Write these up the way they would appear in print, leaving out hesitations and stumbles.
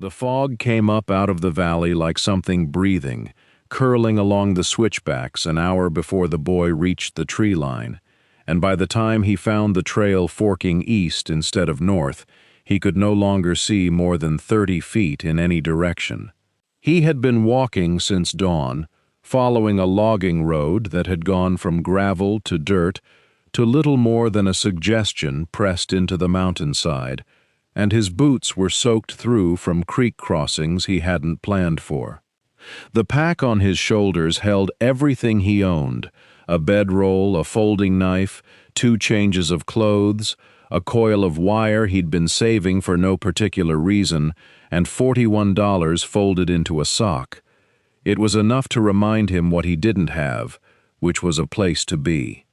The fog came up out of the valley like something breathing, curling along the switchbacks an hour before the boy reached the tree line, and by the time he found the trail forking east instead of north, he could no longer see more than 30 feet in any direction. He had been walking since dawn, following a logging road that had gone from gravel to dirt to little more than a suggestion pressed into the mountainside, and his boots were soaked through from creek crossings he hadn't planned for. The pack on his shoulders held everything he owned: a bedroll, a folding knife, 2 changes of clothes, a coil of wire he'd been saving for no particular reason, and $41 folded into a sock. It was enough to remind him what he didn't have, which was a place to be.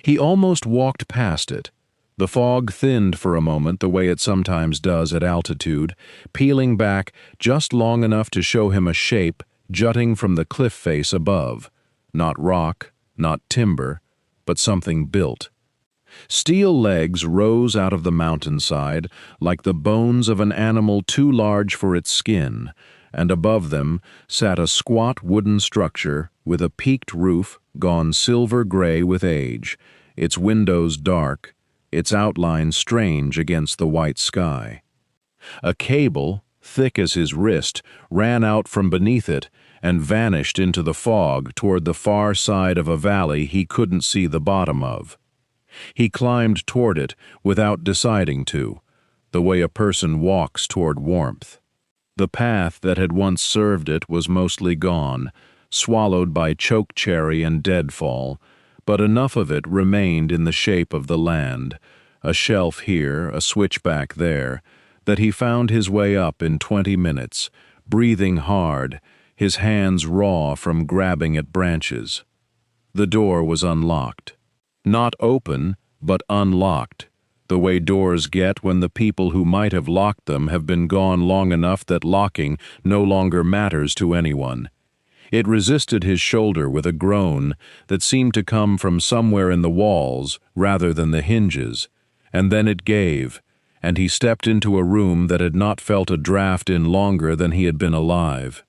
He almost walked past it. The fog thinned for a moment the way it sometimes does at altitude, peeling back just long enough to show him a shape jutting from the cliff face above. Not rock, not timber, but something built. Steel legs rose out of the mountainside like the bones of an animal too large for its skin, and above them sat a squat wooden structure with a peaked roof gone silver-gray with age, its windows dark, its outline strange against the white sky. A cable, thick as his wrist, ran out from beneath it and vanished into the fog toward the far side of a valley he couldn't see the bottom of. He climbed toward it without deciding to, the way a person walks toward warmth. The path that had once served it was mostly gone, swallowed by chokecherry and deadfall, but enough of it remained in the shape of the land, a shelf here, a switchback there, that he found his way up in 20 minutes, breathing hard, his hands raw from grabbing at branches. The door was unlocked. Not open, but unlocked, the way doors get when the people who might have locked them have been gone long enough that locking no longer matters to anyone. It resisted his shoulder with a groan that seemed to come from somewhere in the walls rather than the hinges, and then it gave, and he stepped into a room that had not felt a draft in longer than he had been alive.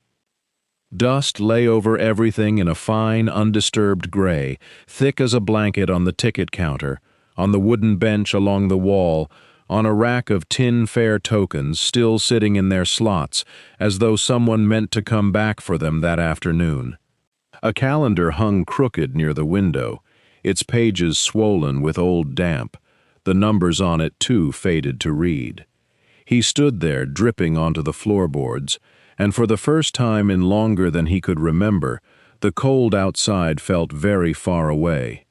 Dust lay over everything in a fine, undisturbed gray, thick as a blanket on the ticket counter, on the wooden bench along the wall, on a rack of tin fare tokens still sitting in their slots, as though someone meant to come back for them that afternoon. A calendar hung crooked near the window, its pages swollen with old damp, the numbers on it too faded to read. He stood there dripping onto the floorboards, and for the first time in longer than he could remember, the cold outside felt very far away.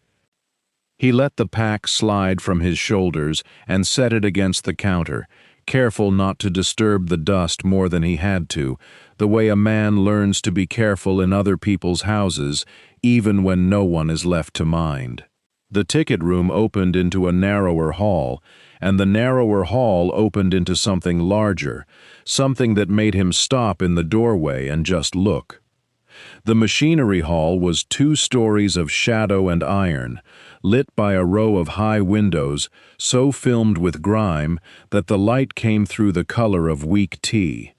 He let the pack slide from his shoulders and set it against the counter, careful not to disturb the dust more than he had to, the way a man learns to be careful in other people's houses, even when no one is left to mind. The ticket room opened into a narrower hall, and the narrower hall opened into something larger, something that made him stop in the doorway and just look. The machinery hall was 2 stories of shadow and iron, lit by a row of high windows so filmed with grime that the light came through the color of weak tea.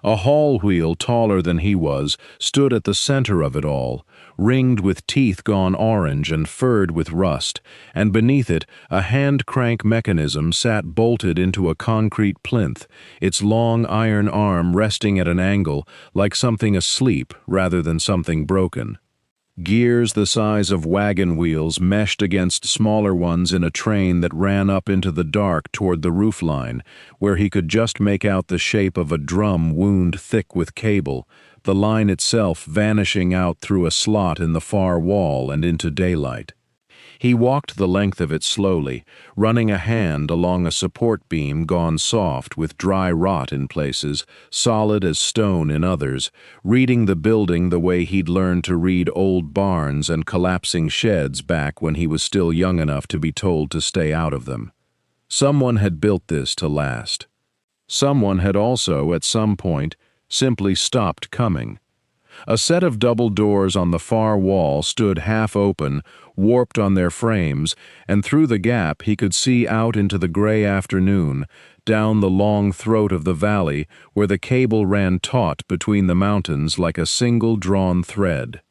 A hall wheel taller than he was stood at the center of it all, ringed with teeth gone orange and furred with rust, and beneath it a hand-crank mechanism sat bolted into a concrete plinth, its long iron arm resting at an angle like something asleep rather than something broken. Gears the size of wagon wheels meshed against smaller ones in a train that ran up into the dark toward the roofline, where he could just make out the shape of a drum wound thick with cable, the line itself vanishing out through a slot in the far wall and into daylight. He walked the length of it slowly, running a hand along a support beam gone soft with dry rot in places, solid as stone in others, reading the building the way he'd learned to read old barns and collapsing sheds back when he was still young enough to be told to stay out of them. Someone had built this to last. Someone had also, at some point, simply stopped coming. A set of double doors on the far wall stood half open, warped on their frames, and through the gap he could see out into the gray afternoon, down the long throat of the valley where the cable ran taut between the mountains like a single drawn thread.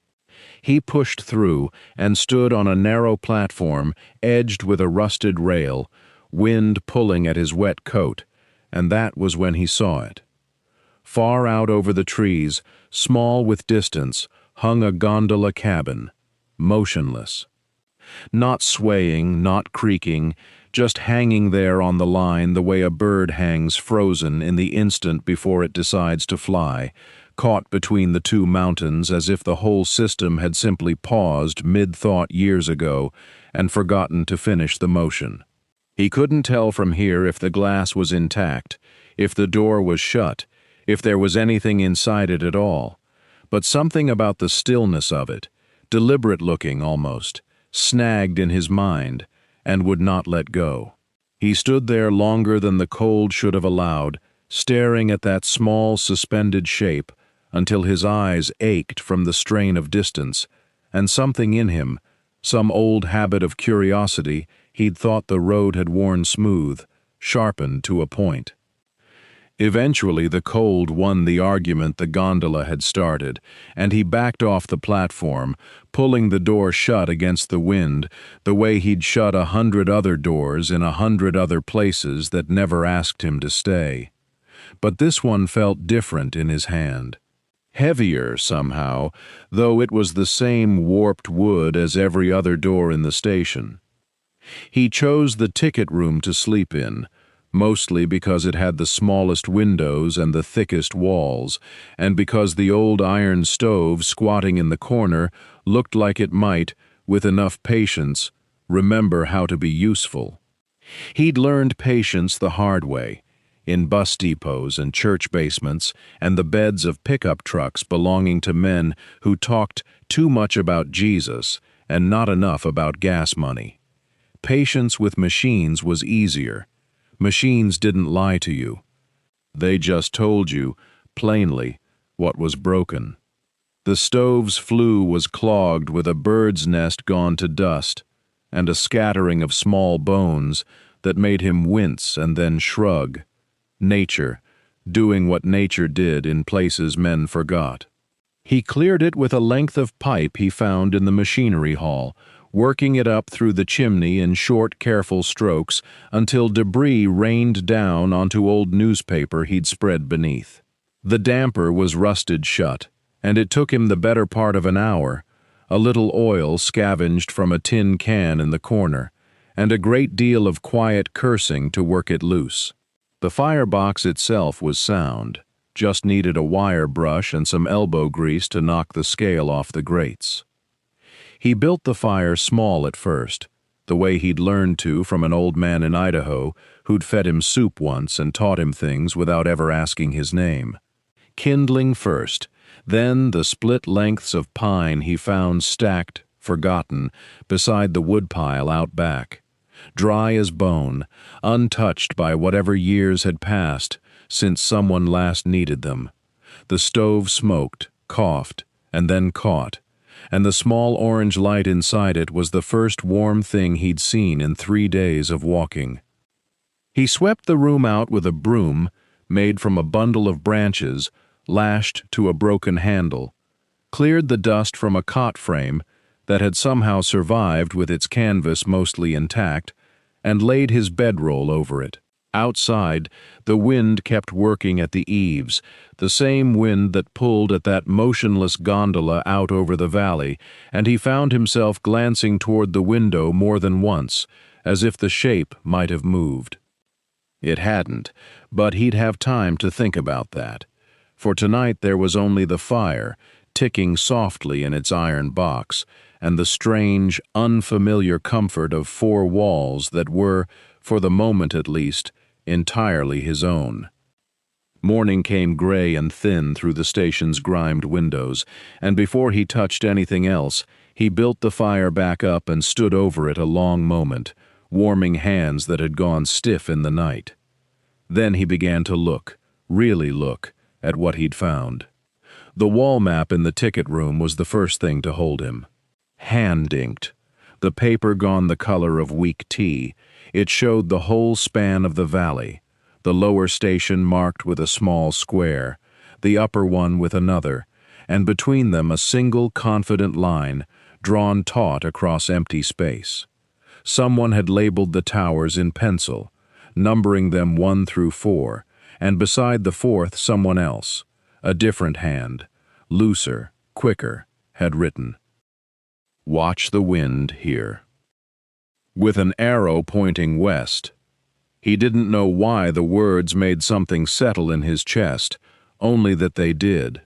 He pushed through and stood on a narrow platform edged with a rusted rail, wind pulling at his wet coat, and that was when he saw it. Far out over the trees, small with distance, hung a gondola cabin, motionless. Not swaying, not creaking, just hanging there on the line the way a bird hangs frozen in the instant before it decides to fly, caught between the two mountains as if the whole system had simply paused mid-thought years ago and forgotten to finish the motion. He couldn't tell from here if the glass was intact, if the door was shut, if there was anything inside it at all, but something about the stillness of it, deliberate-looking almost, snagged in his mind and would not let go. He stood there longer than the cold should have allowed, staring at that small suspended shape until his eyes ached from the strain of distance, and something in him, some old habit of curiosity he'd thought the road had worn smooth, sharpened to a point. Eventually the cold won the argument the gondola had started, and he backed off the platform, pulling the door shut against the wind, the way he'd shut 100 other doors in 100 other places that never asked him to stay. But this one felt different in his hand. Heavier, somehow, though it was the same warped wood as every other door in the station. He chose the ticket room to sleep in, mostly because it had the smallest windows and the thickest walls, and because the old iron stove squatting in the corner looked like it might, with enough patience, remember how to be useful. He'd learned patience the hard way, in bus depots and church basements and the beds of pickup trucks belonging to men who talked too much about Jesus and not enough about gas money. Patience with machines was easier. Machines didn't lie to you. They just told you, plainly, what was broken. The stove's flue was clogged with a bird's nest gone to dust, and a scattering of small bones that made him wince and then shrug. Nature, doing what nature did in places men forgot. He cleared it with a length of pipe he found in the machinery hall, working it up through the chimney in short, careful strokes until debris rained down onto old newspaper he'd spread beneath. The damper was rusted shut, and it took him the better part of an hour, a little oil scavenged from a tin can in the corner, and a great deal of quiet cursing to work it loose. The firebox itself was sound, just needed a wire brush and some elbow grease to knock the scale off the grates. He built the fire small at first, the way he'd learned to from an old man in Idaho who'd fed him soup once and taught him things without ever asking his name. Kindling first, then the split lengths of pine he found stacked, forgotten, beside the woodpile out back. Dry as bone, untouched by whatever years had passed since someone last needed them. The stove smoked, coughed, and then caught, and the small orange light inside it was the first warm thing he'd seen in 3 days of walking. He swept the room out with a broom made from a bundle of branches lashed to a broken handle, cleared the dust from a cot frame that had somehow survived with its canvas mostly intact, and laid his bedroll over it. Outside, the wind kept working at the eaves, the same wind that pulled at that motionless gondola out over the valley, and he found himself glancing toward the window more than once, as if the shape might have moved. It hadn't, but he'd have time to think about that. For tonight there was only the fire, ticking softly in its iron box, and the strange, unfamiliar comfort of 4 walls that were, for the moment at least, entirely his own. Morning came gray and thin through the station's grimed windows, and before he touched anything else, he built the fire back up and stood over it a long moment, warming hands that had gone stiff in the night. Then he began to look, really look, at what he'd found. The wall map in the ticket room was the first thing to hold him. Hand-inked, the paper gone the color of weak tea, it showed the whole span of the valley, the lower station marked with a small square, the upper one with another, and between them a single confident line drawn taut across empty space. Someone had labeled the towers in pencil, numbering them 1 through 4, and beside the fourth someone else, a different hand, looser, quicker, had written, "Watch the wind here," with an arrow pointing west. He didn't know why the words made something settle in his chest, only that they did.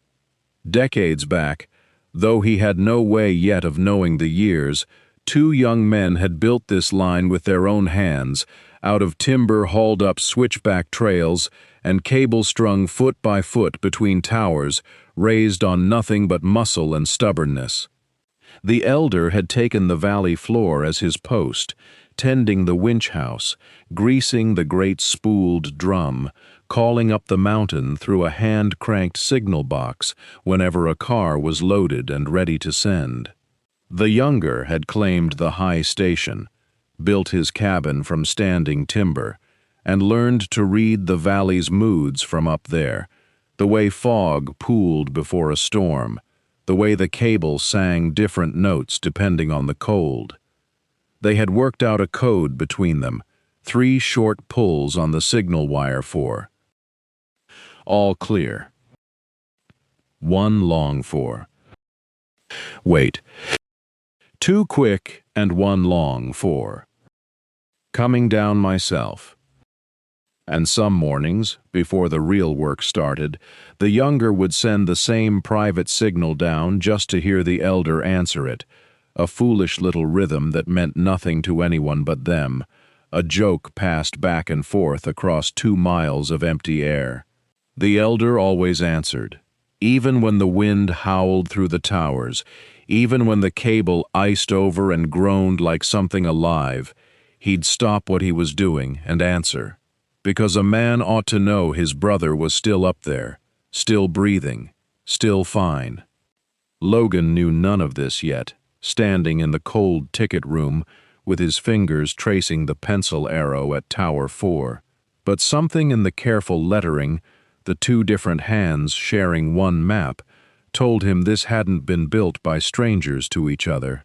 Decades back, though he had no way yet of knowing the years, 2 young men had built this line with their own hands, out of timber hauled up switchback trails and cable strung foot by foot between towers, raised on nothing but muscle and stubbornness. The elder had taken the valley floor as his post, tending the winch house, greasing the great spooled drum, calling up the mountain through a hand-cranked signal box whenever a car was loaded and ready to send. The younger had claimed the high station, built his cabin from standing timber, and learned to read the valley's moods from up there, the way fog pooled before a storm, the way the cable sang different notes depending on the cold. They had worked out a code between them, 3 short pulls on the signal wire for all clear. 1 long for wait. 2 quick and 1 long for coming down myself. And some mornings, before the real work started, the younger would send the same private signal down just to hear the elder answer it, a foolish little rhythm that meant nothing to anyone but them, a joke passed back and forth across 2 miles of empty air. The elder always answered, even when the wind howled through the towers, even when the cable iced over and groaned like something alive. He'd stop what he was doing and answer, because a man ought to know his brother was still up there, still breathing, still fine. Logan knew none of this yet, standing in the cold ticket room with his fingers tracing the pencil arrow at Tower 4. But something in the careful lettering, the 2 different hands sharing 1 map, told him this hadn't been built by strangers to each other.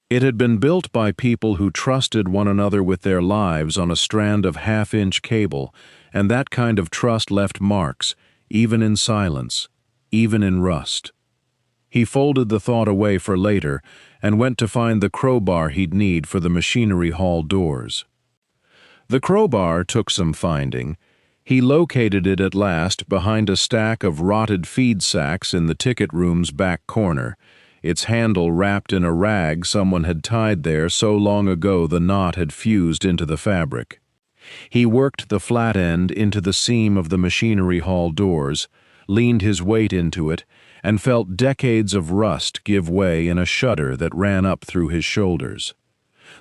It had been built by people who trusted one another with their lives on a strand of half-inch cable, and that kind of trust left marks, even in silence, even in rust. He folded the thought away for later and went to find the crowbar he'd need for the machinery hall doors. The crowbar took some finding. He located it at last behind a stack of rotted feed sacks in the ticket room's back corner, its handle wrapped in a rag someone had tied there so long ago the knot had fused into the fabric. He worked the flat end into the seam of the machinery hall doors, leaned his weight into it, and felt decades of rust give way in a shudder that ran up through his shoulders.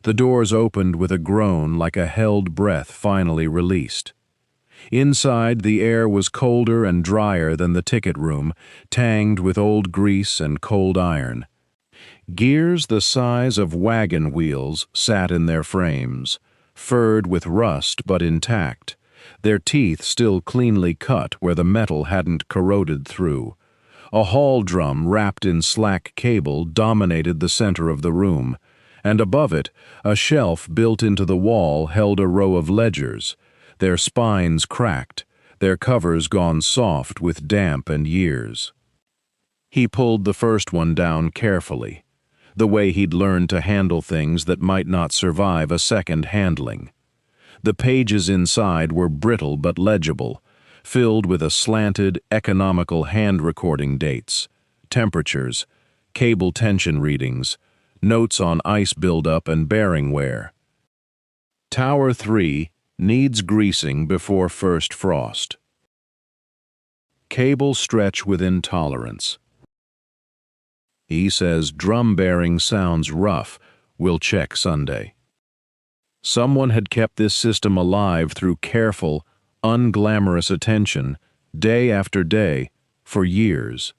The doors opened with a groan like a held breath finally released. Inside, the air was colder and drier than the ticket room, tanged with old grease and cold iron. Gears the size of wagon wheels sat in their frames, furred with rust but intact, their teeth still cleanly cut where the metal hadn't corroded through. A hall drum wrapped in slack cable dominated the center of the room, and above it, a shelf built into the wall held a row of ledgers, their spines cracked, their covers gone soft with damp and years. He pulled the first one down carefully, the way he'd learned to handle things that might not survive a second handling. The pages inside were brittle but legible, filled with a slanted, economical hand-recording dates, temperatures, cable tension readings, notes on ice buildup and bearing wear. Tower 3 needs greasing before first frost. Cable stretch within tolerance. He says drum bearing sounds rough. We'll check Sunday. Someone had kept this system alive through careful, unglamorous attention, day after day, for years.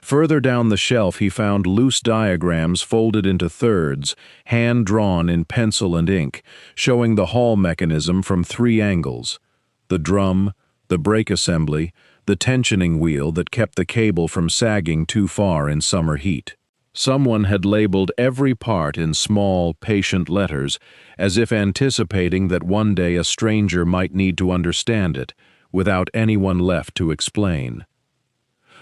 Further down the shelf he found loose diagrams folded into thirds, hand-drawn in pencil and ink, showing the Hall mechanism from 3 angles: the drum, the brake assembly, the tensioning wheel that kept the cable from sagging too far in summer heat. Someone had labeled every part in small, patient letters, as if anticipating that one day a stranger might need to understand it, without anyone left to explain.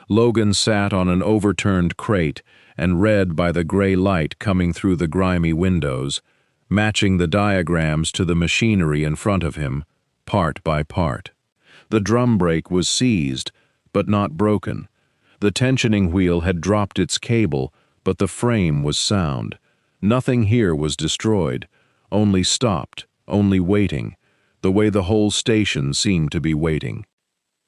Logan sat on an overturned crate and read by the gray light coming through the grimy windows, matching the diagrams to the machinery in front of him, part by part. The drum brake was seized, but not broken. The tensioning wheel had dropped its cable, but the frame was sound. Nothing here was destroyed, only stopped, only waiting, the way the whole station seemed to be waiting.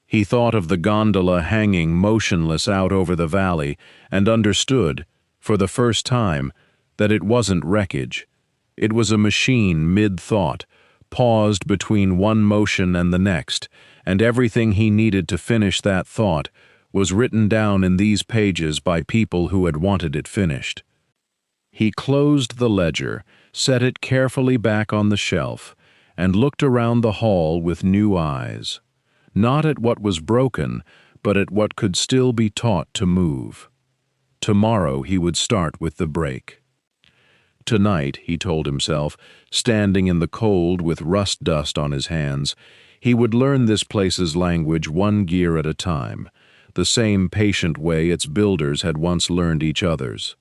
He thought of the gondola hanging motionless out over the valley and understood, for the first time, that it wasn't wreckage. It was a machine mid-thought, paused between one motion and the next, and everything he needed to finish that thought was written down in these pages by people who had wanted it finished. He closed the ledger, set it carefully back on the shelf, and looked around the hall with new eyes, not at what was broken, but at what could still be taught to move. Tomorrow he would start with the brake. Tonight, he told himself, standing in the cold with rust dust on his hands, he would learn this place's language one gear at a time, the same patient way its builders had once learned each other's.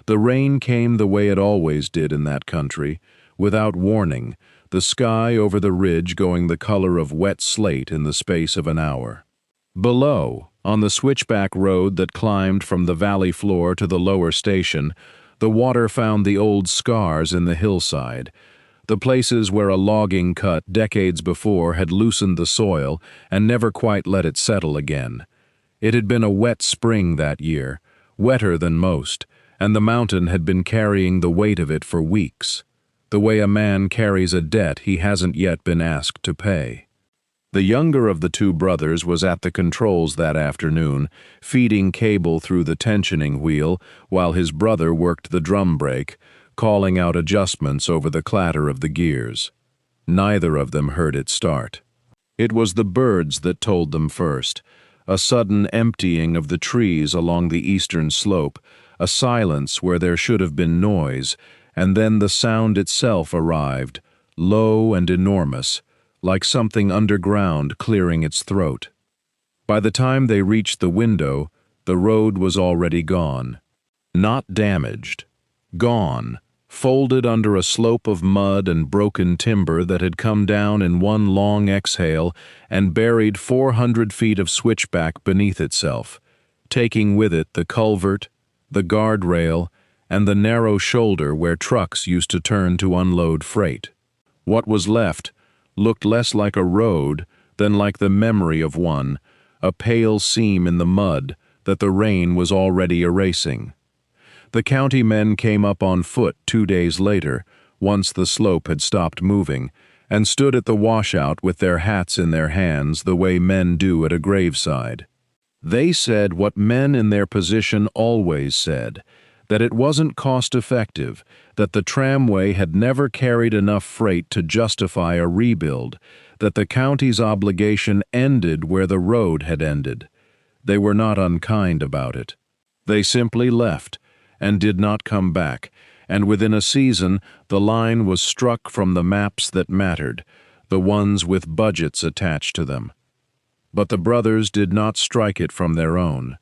The rain came the way it always did in that country, without warning, the sky over the ridge going the color of wet slate in the space of an hour. Below, on the switchback road that climbed from the valley floor to the lower station, the water found the old scars in the hillside, the places where a logging cut decades before had loosened the soil and never quite let it settle again. It had been a wet spring that year, wetter than most, and the mountain had been carrying the weight of it for weeks, the way a man carries a debt he hasn't yet been asked to pay. The younger of the 2 brothers was at the controls that afternoon, feeding cable through the tensioning wheel while his brother worked the drum brake, calling out adjustments over the clatter of the gears. Neither of them heard it start. It was the birds that told them first, a sudden emptying of the trees along the eastern slope, a silence where there should have been noise, and then the sound itself arrived, low and enormous, like something underground clearing its throat. By the time they reached the window, the road was already gone. Not damaged. Gone, folded under a slope of mud and broken timber that had come down in one long exhale and buried 400 feet of switchback beneath itself, taking with it the culvert, the guardrail, and the narrow shoulder where trucks used to turn to unload freight. What was left looked less like a road than like the memory of one, a pale seam in the mud that the rain was already erasing. The county men came up on foot 2 days later, once the slope had stopped moving, and stood at the washout with their hats in their hands the way men do at a graveside. They said what men in their position always said, that it wasn't cost-effective, that the tramway had never carried enough freight to justify a rebuild, that the county's obligation ended where the road had ended. They were not unkind about it. They simply left, and did not come back, and within a season the line was struck from the maps that mattered, the ones with budgets attached to them. But the brothers did not strike it from their own.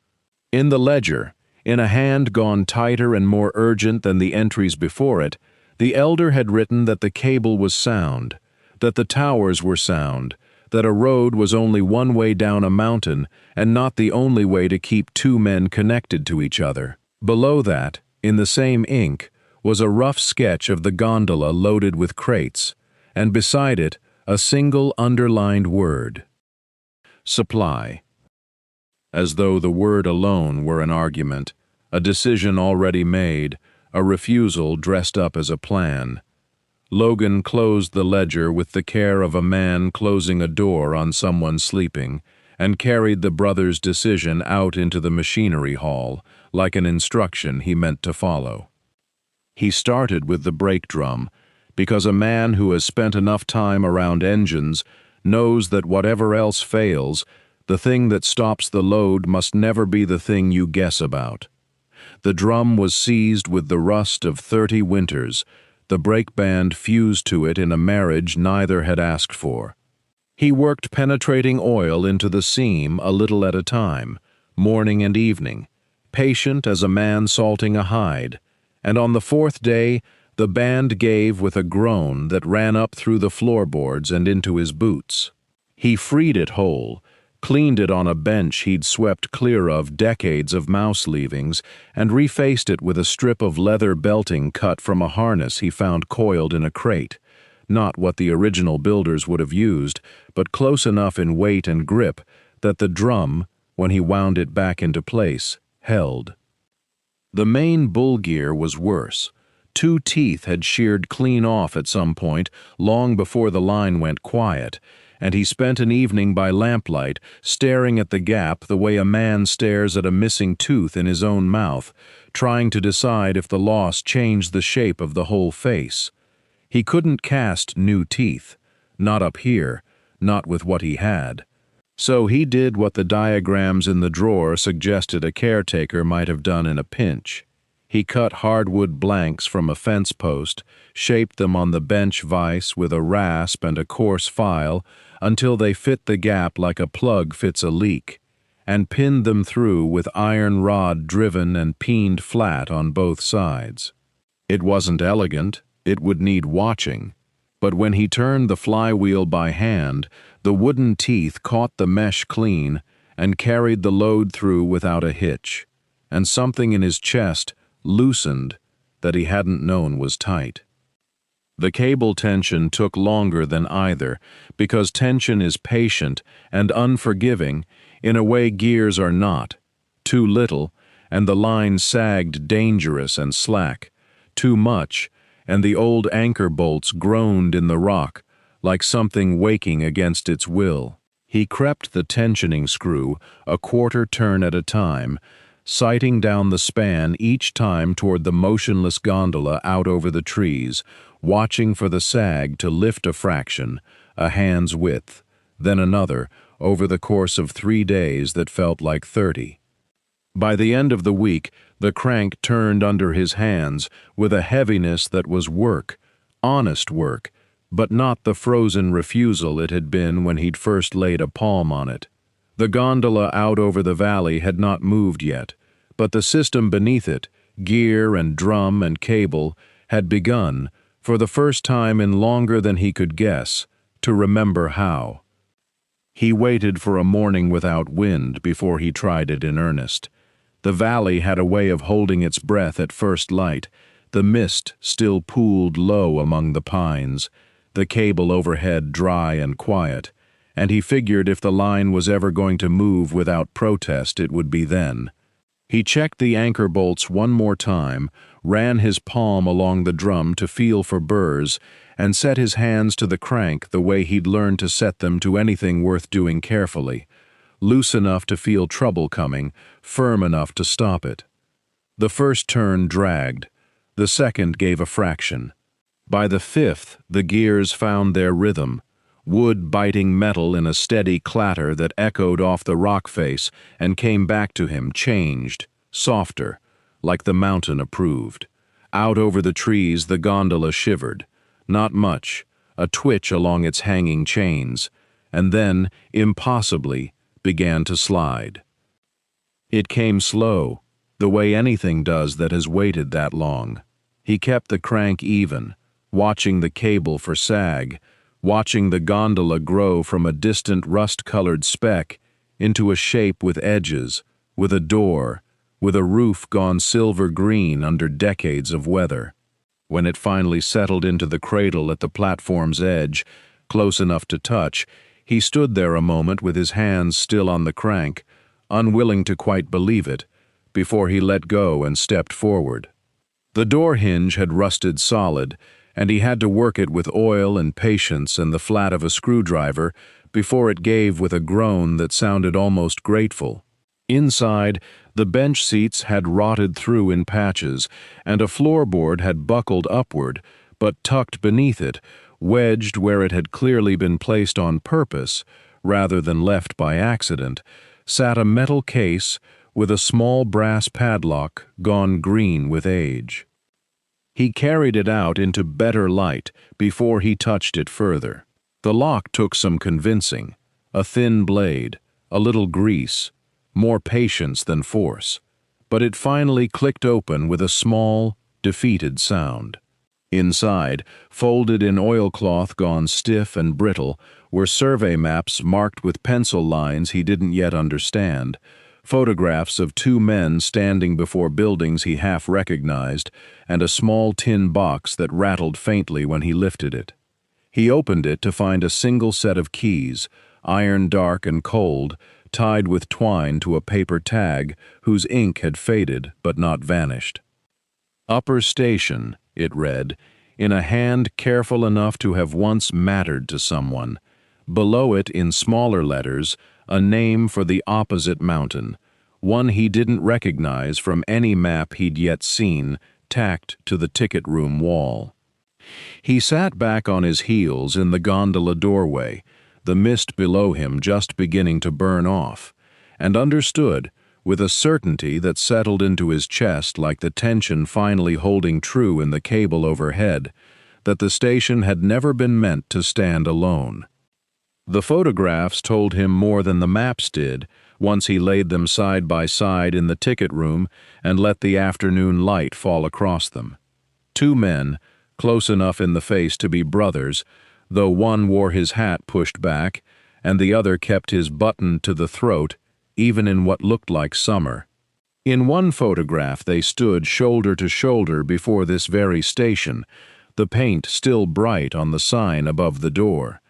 In the ledger, in a hand gone tighter and more urgent than the entries before it, the elder had written that the cable was sound, that the towers were sound, that a road was only one way down a mountain and not the only way to keep 2 men connected to each other. Below that, in the same ink, was a rough sketch of the gondola loaded with crates, and beside it, a single underlined word: supply. As though the word alone were an argument, a decision already made, a refusal dressed up as a plan. Logan closed the ledger with the care of a man closing a door on someone sleeping, and carried the brother's decision out into the machinery hall, like an instruction he meant to follow. He started with the brake drum, because a man who has spent enough time around engines knows that whatever else fails, the thing that stops the load must never be the thing you guess about. The drum was seized with the rust of 30 winters, the brake band fused to it in a marriage neither had asked for. He worked penetrating oil into the seam a little at a time, morning and evening, patient as a man salting a hide, and on the 4th day the band gave with a groan that ran up through the floorboards and into his boots. He freed it whole, cleaned it on a bench he'd swept clear of decades of mouse leavings, and refaced it with a strip of leather belting cut from a harness he found coiled in a crate. Not what the original builders would have used, but close enough in weight and grip that the drum, when he wound it back into place, held. The main bull gear was worse. 2 teeth had sheared clean off at some point, long before the line went quiet, and he spent an evening by lamplight staring at the gap the way a man stares at a missing tooth in his own mouth, trying to decide if the loss changed the shape of the whole face. He couldn't cast new teeth, not up here, not with what he had. So he did what the diagrams in the drawer suggested a caretaker might have done in a pinch. He cut hardwood blanks from a fence post, shaped them on the bench vise with a rasp and a coarse file until they fit the gap like a plug fits a leak, and pinned them through with iron rod driven and peened flat on both sides. It wasn't elegant, it would need watching, but when he turned the flywheel by hand, the wooden teeth caught the mesh clean and carried the load through without a hitch, and something in his chest loosened that he hadn't known was tight. The cable tension took longer than either, because tension is patient and unforgiving in a way gears are not. Too little, and the line sagged dangerous and slack. Too much, and the old anchor bolts groaned in the rock like something waking against its will. He crept the tensioning screw a quarter turn at a time, sighting down the span each time toward the motionless gondola out over the trees, watching for the sag to lift a fraction, a hand's width, then another, over the course of 3 days that felt like 30. By the end of the week, the crank turned under his hands with a heaviness that was work, honest work, but not the frozen refusal it had been when he'd first laid a palm on it. The gondola out over the valley had not moved yet, but the system beneath it, gear and drum and cable, had begun, for the first time in longer than he could guess, to remember how. He waited for a morning without wind before he tried it in earnest. The valley had a way of holding its breath at first light. The mist still pooled low among the pines, the cable overhead dry and quiet, and he figured if the line was ever going to move without protest, it would be then. He checked the anchor bolts one more time, ran his palm along the drum to feel for burrs, and set his hands to the crank the way he'd learned to set them to anything worth doing carefully, loose enough to feel trouble coming, firm enough to stop it. The first turn dragged, the second gave a fraction. By the 5th, the gears found their rhythm, wood biting metal in a steady clatter that echoed off the rock face and came back to him changed, softer, like the mountain approved. Out over the trees the gondola shivered, not much, a twitch along its hanging chains, and then, impossibly, began to slide. It came slow, the way anything does that has waited that long. He kept the crank even, watching the cable for sag, watching the gondola grow from a distant rust-colored speck into a shape with edges, with a door, with a roof gone silver green under decades of weather. When it finally settled into the cradle at the platform's edge, close enough to touch, he stood there a moment with his hands still on the crank, unwilling to quite believe it, before he let go and stepped forward. The door hinge had rusted solid, and he had to work it with oil and patience and the flat of a screwdriver before it gave with a groan that sounded almost grateful. Inside, the bench seats had rotted through in patches, and a floorboard had buckled upward, but tucked beneath it, wedged where it had clearly been placed on purpose, rather than left by accident, sat a metal case with a small brass padlock gone green with age. He carried it out into better light before he touched it further. The lock took some convincing, a thin blade, a little grease, more patience than force, but it finally clicked open with a small, defeated sound. Inside, folded in oilcloth gone stiff and brittle, were survey maps marked with pencil lines he didn't yet understand, photographs of two men standing before buildings he half recognized, and a small tin box that rattled faintly when he lifted it. He opened it to find a single set of keys, iron dark and cold, tied with twine to a paper tag whose ink had faded but not vanished. Upper Station, it read, in a hand careful enough to have once mattered to someone. Below it, in smaller letters, a name for the opposite mountain, one he didn't recognize from any map he'd yet seen, tacked to the ticket room wall. He sat back on his heels in the gondola doorway, the mist below him just beginning to burn off, and understood, with a certainty that settled into his chest like the tension finally holding true in the cable overhead, that the station had never been meant to stand alone. The photographs told him more than the maps did, once he laid them side by side in the ticket room and let the afternoon light fall across them. Two men, close enough in the face to be brothers, though one wore his hat pushed back, and the other kept his button to the throat, even in what looked like summer. In one photograph they stood shoulder to shoulder before this very station, the paint still bright on the sign above the door.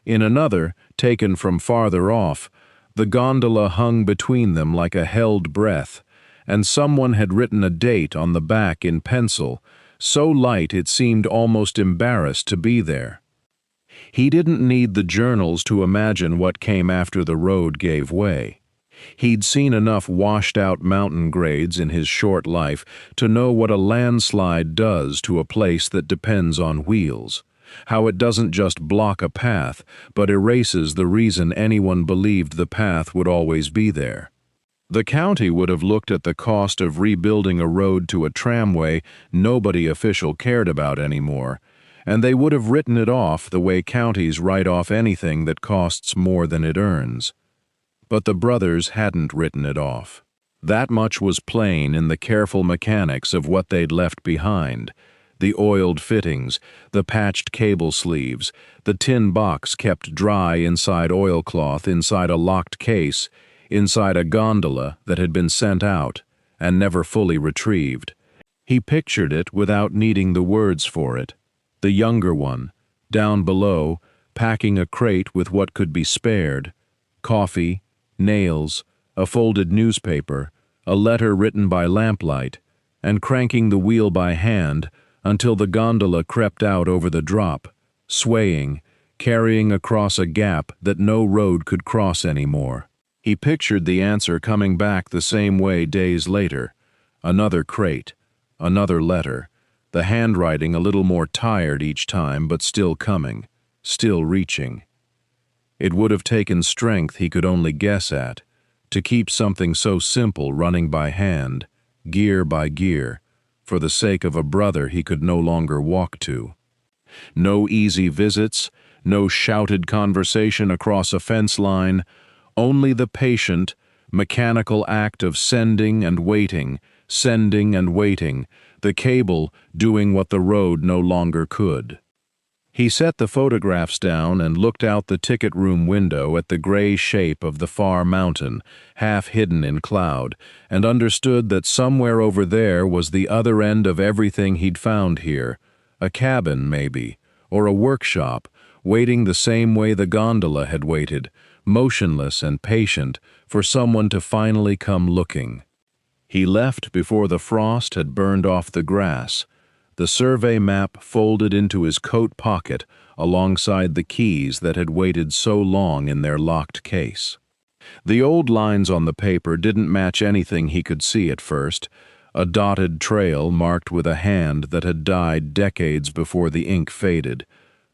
In another, taken from farther off, the gondola hung between them like a held breath, and someone had written a date on the back in pencil, so light it seemed almost embarrassed to be there. He didn't need the journals to imagine what came after the road gave way. He'd seen enough washed-out mountain grades in his short life to know what a landslide does to a place that depends on wheels, how it doesn't just block a path, but erases the reason anyone believed the path would always be there. The county would have looked at the cost of rebuilding a road to a tramway nobody official cared about anymore, and they would have written it off the way counties write off anything that costs more than it earns. But the brothers hadn't written it off. That much was plain in the careful mechanics of what they'd left behind. The oiled fittings, the patched cable sleeves, the tin box kept dry inside oilcloth inside a locked case, inside a gondola that had been sent out and never fully retrieved. He pictured it without needing the words for it. The younger one, down below, packing a crate with what could be spared, coffee, nails, a folded newspaper, a letter written by lamplight, and cranking the wheel by hand until the gondola crept out over the drop, swaying, carrying across a gap that no road could cross anymore. He pictured the answer coming back the same way days later. Another crate, another letter, the handwriting a little more tired each time but still coming, still reaching. It would have taken strength he could only guess at, to keep something so simple running by hand, gear by gear, for the sake of a brother he could no longer walk to. No easy visits, no shouted conversation across a fence line, only the patient, mechanical act of sending and waiting, the cable doing what the road no longer could. He set the photographs down and looked out the ticket room window at the gray shape of the far mountain, half hidden in cloud, and understood that somewhere over there was the other end of everything he'd found here, a cabin, maybe, or a workshop, waiting the same way the gondola had waited, motionless and patient, for someone to finally come looking. He left before the frost had burned off the grass, the survey map folded into his coat pocket alongside the keys that had waited so long in their locked case. The old lines on the paper didn't match anything he could see at first, a dotted trail marked with a hand that had died decades before the ink faded,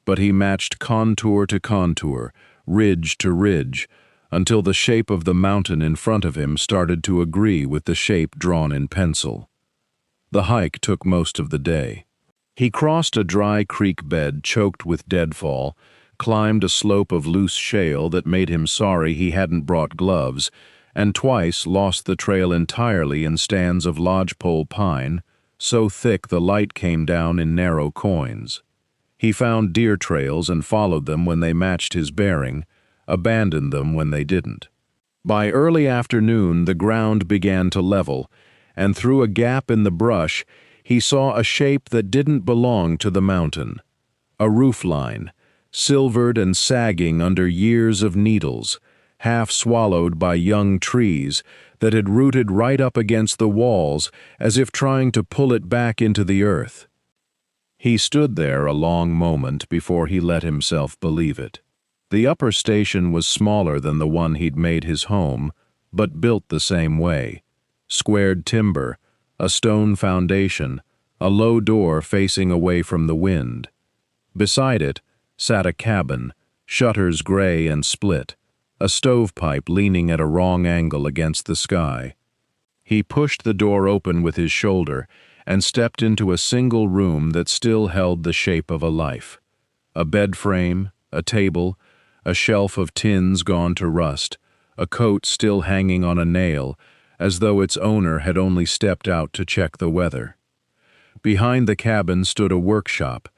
but he matched contour to contour, ridge to ridge, until the shape of the mountain in front of him started to agree with the shape drawn in pencil. The hike took most of the day. He crossed a dry creek bed choked with deadfall, climbed a slope of loose shale that made him sorry he hadn't brought gloves, and twice lost the trail entirely in stands of lodgepole pine, so thick the light came down in narrow coins. He found deer trails and followed them when they matched his bearing, abandoned them when they didn't. By early afternoon the ground began to level, and through a gap in the brush he saw a shape that didn't belong to the mountain. A roofline, silvered and sagging under years of needles, half swallowed by young trees that had rooted right up against the walls as if trying to pull it back into the earth. He stood there a long moment before he let himself believe it. The upper station was smaller than the one he'd made his home, but built the same way. Squared timber, a stone foundation, a low door facing away from the wind. Beside it sat a cabin, shutters gray and split, a stovepipe leaning at a wrong angle against the sky. He pushed the door open with his shoulder and stepped into a single room that still held the shape of a life. A bed frame, a table, a shelf of tins gone to rust, a coat still hanging on a nail, as though its owner had only stepped out to check the weather. Behind the cabin stood a workshop,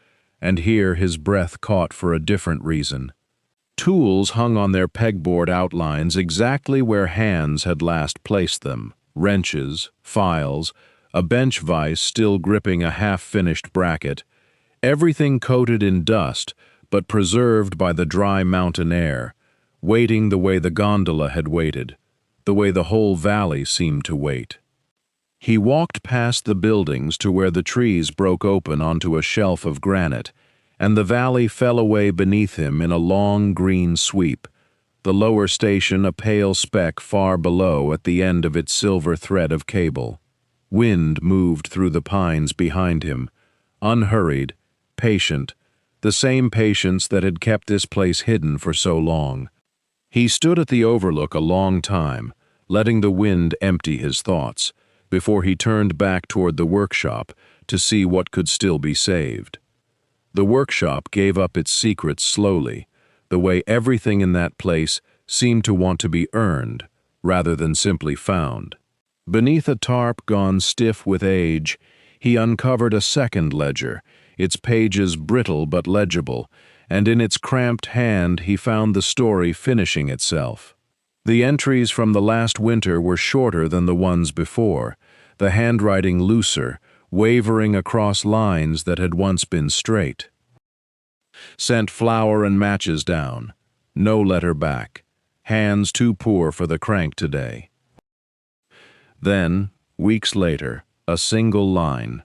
and here his breath caught for a different reason. Tools hung on their pegboard outlines exactly where hands had last placed them: wrenches, files, a bench vise still gripping a half-finished bracket, everything coated in dust but preserved by the dry mountain air, waiting the way the gondola had waited, the way the whole valley seemed to wait. He walked past the buildings to where the trees broke open onto a shelf of granite, and the valley fell away beneath him in a long green sweep, the lower station a pale speck far below at the end of its silver thread of cable. Wind moved through the pines behind him, unhurried, patient, the same patience that had kept this place hidden for so long. He stood at the overlook a long time, letting the wind empty his thoughts, before he turned back toward the workshop to see what could still be saved. The workshop gave up its secrets slowly, the way everything in that place seemed to want to be earned, rather than simply found. Beneath a tarp gone stiff with age, he uncovered a second ledger, its pages brittle but legible, and in its cramped hand he found the story finishing itself. The entries from the last winter were shorter than the ones before, the handwriting looser, wavering across lines that had once been straight. Sent flour and matches down. No letter back. Hands too poor for the crank today. Then, weeks later, a single line.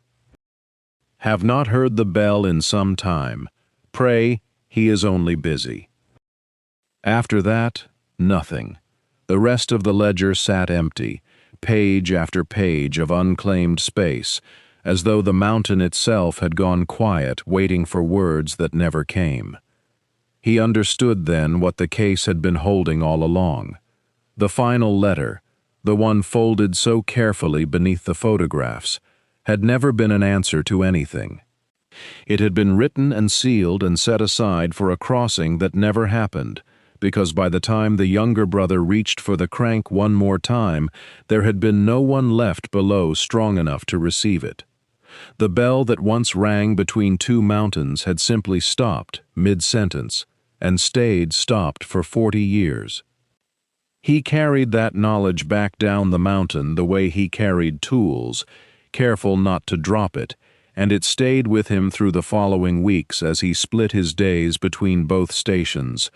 Have not heard the bell in some time. Pray, he is only busy. After that, nothing. The rest of the ledger sat empty, page after page of unclaimed space, as though the mountain itself had gone quiet, waiting for words that never came. He understood then what the case had been holding all along. The final letter, the one folded so carefully beneath the photographs, had never been an answer to anything. It had been written and sealed and set aside for a crossing that never happened, because by the time the younger brother reached for the crank one more time, there had been no one left below strong enough to receive it. The bell that once rang between two mountains had simply stopped mid-sentence, and stayed stopped for 40 years. He carried that knowledge back down the mountain the way he carried tools, careful not to drop it, and it stayed with him through the following weeks as he split his days between both stations,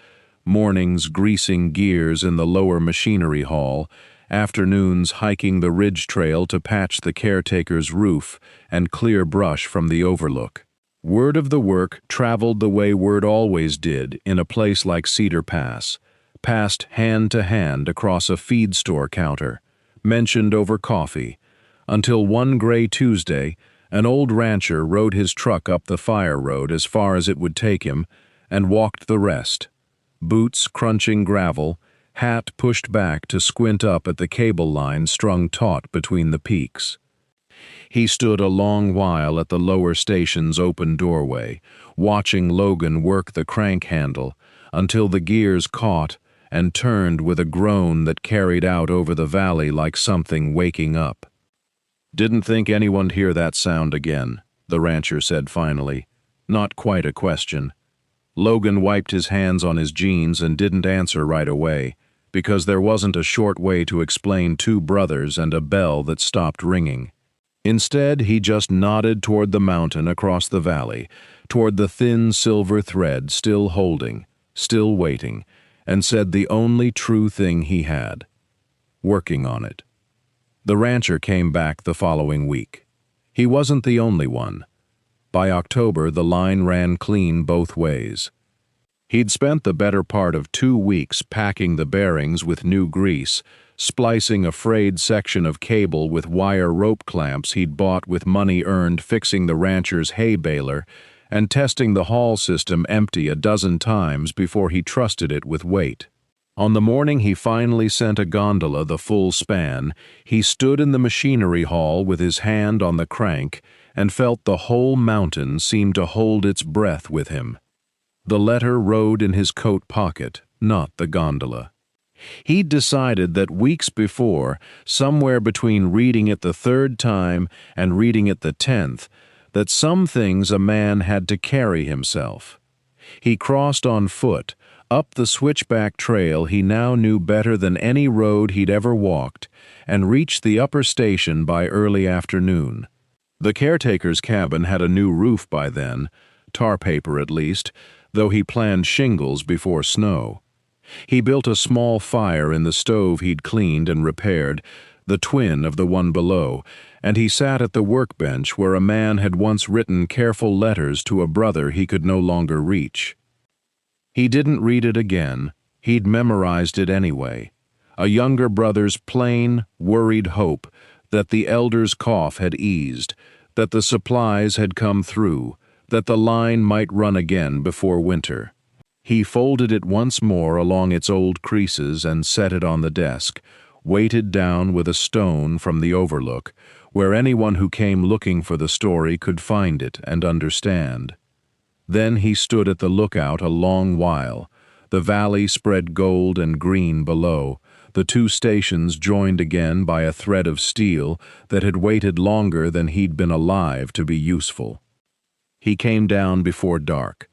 mornings greasing gears in the lower machinery hall, afternoons hiking the ridge trail to patch the caretaker's roof and clear brush from the overlook. Word of the work traveled the way word always did in a place like Cedar Pass, passed hand to hand across a feed store counter, mentioned over coffee, until one gray Tuesday, an old rancher rode his truck up the fire road as far as it would take him and walked the rest, boots crunching gravel, hat pushed back to squint up at the cable line strung taut between the peaks. He stood a long while at the lower station's open doorway, watching Logan work the crank handle until the gears caught and turned with a groan that carried out over the valley like something waking up. "Didn't think anyone'd hear that sound again," the rancher said finally. Not quite a question. Logan wiped his hands on his jeans and didn't answer right away, because there wasn't a short way to explain two brothers and a bell that stopped ringing. Instead, he just nodded toward the mountain across the valley, toward the thin silver thread still holding, still waiting, and said the only true thing he had: working on it. The rancher came back the following week. He wasn't the only one. By October, the line ran clean both ways. He'd spent the better part of 2 weeks packing the bearings with new grease, splicing a frayed section of cable with wire rope clamps he'd bought with money earned fixing the rancher's hay baler, and testing the haul system empty a dozen times before he trusted it with weight. On the morning he finally sent a gondola the full span, he stood in the machinery hall with his hand on the crank and felt the whole mountain seem to hold its breath with him. The letter rode in his coat pocket, not the gondola. He'd decided that weeks before, somewhere between reading it the 3rd time and reading it the 10th, that some things a man had to carry himself. He crossed on foot, up the switchback trail he now knew better than any road he'd ever walked, and reached the upper station by early afternoon. The caretaker's cabin had a new roof by then, tar paper at least, though he planned shingles before snow. He built a small fire in the stove he'd cleaned and repaired, the twin of the one below, and he sat at the workbench where a man had once written careful letters to a brother he could no longer reach. He didn't read it again. He'd memorized it anyway. A younger brother's plain, worried hope that the elder's cough had eased, that the supplies had come through, that the line might run again before winter. He folded it once more along its old creases and set it on the desk, weighted down with a stone from the overlook, where anyone who came looking for the story could find it and understand. Then he stood at the lookout a long while. The valley spread gold and green below, the 2 stations joined again by a thread of steel that had waited longer than he'd been alive to be useful. He came down before dark.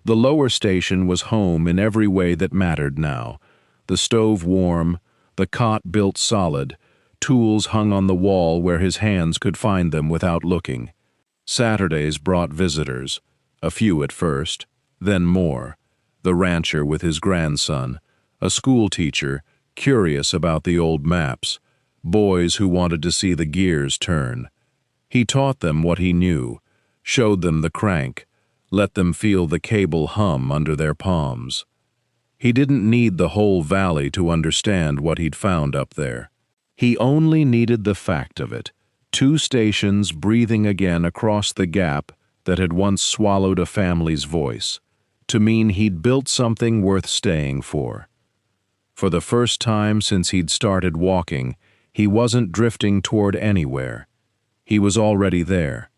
The lower station was home in every way that mattered now. The stove warm, the cot built solid, tools hung on the wall where his hands could find them without looking. Saturdays brought visitors, a few at first, then more. The rancher with his grandson, a school teacher, curious about the old maps, boys who wanted to see the gears turn. He taught them what he knew, showed them the crank, let them feel the cable hum under their palms. He didn't need the whole valley to understand what he'd found up there. He only needed the fact of it, 2 stations breathing again across the gap that had once swallowed a family's voice, to mean he'd built something worth staying for. For the first time since he'd started walking, he wasn't drifting toward anywhere. He was already there.